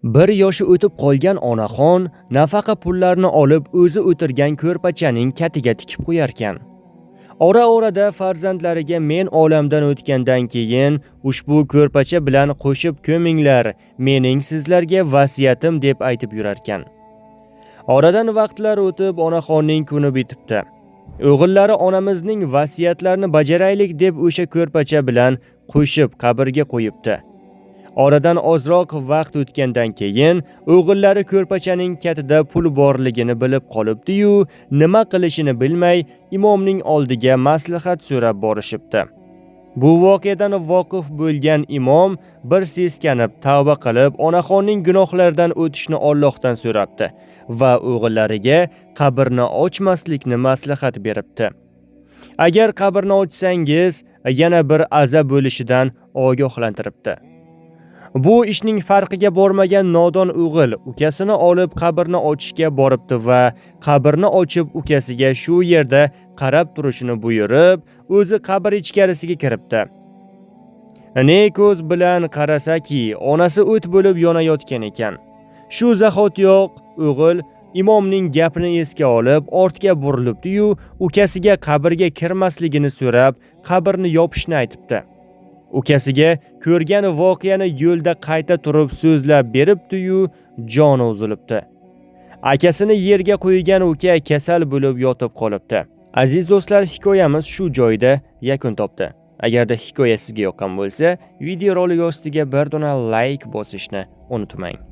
Bir yoshi o'tib qolgan onaxon nafaqa pullarini olib o'zi o'tirgan ko'rpachaning katiga tikib qo'yarkan. Ora-orada farzandlariga men olamdan o'tgandan keyin ushbu ko'rpacha bilan qo'shib ko'minglar, mening sizlarga vasiyatim deb aytib yurarkan. Oradan vaqtlar o'tib onaxonning kuni bitibdi. O'g'illari onamizning vasiyatlarini bajaraylik deb o'sha ko'rpacha bilan qo'shib qabrga qo'yibdi. Oradan ozroq vaqt o'tgandan keyin o'g'illari ko'rpachaning katida pul borligini bilib qolibdi-yu, nima qilishini bilmay imomning oldiga maslahat so'rab borishibdi. Bu voqeadan voqif bo'lgan imom bir seskanib tavba qilib, onaxonning gunohlaridan o'tishni Allohdan so'rabdi va o'g'illariga qabrni ochmaslikni maslahat beribdi. Agar qabrni ochsangiz, yana bir azab bo'lishidan ogohlantiribdi. Bu ishning farqiga bormagan nodon o'g'il ukasini olib qabrni ochishga boribdi va qabrni ochib ukasiga shu yerda qarab turishini buyurib, o'zi qabr ichkarisiga kiribdi. Ne ko'z bilan qarasaki, onasi o't bo'lib yonayotgan ekan. Shu zahotiyoq o'g'il imomning gapini esga olib, ortga burilibdi-yu, ukasiga qabrga kirmasligini so'rab, qabrni yopishni aytibdi. Ukasiga ko'rgan voqeani yo'lda qayta turib so'zlab beribdi-yu, joni uzilibdi. Akasini yerga qo'ygan uka kasal bo'lib yotib qolibdi. Aziz do'stlar, hikoyamiz shu joyda yakun topdi. Agarda hikoya sizga yoqqan bo'lsa, video rolik ostiga bir dona like bosishni unutmang.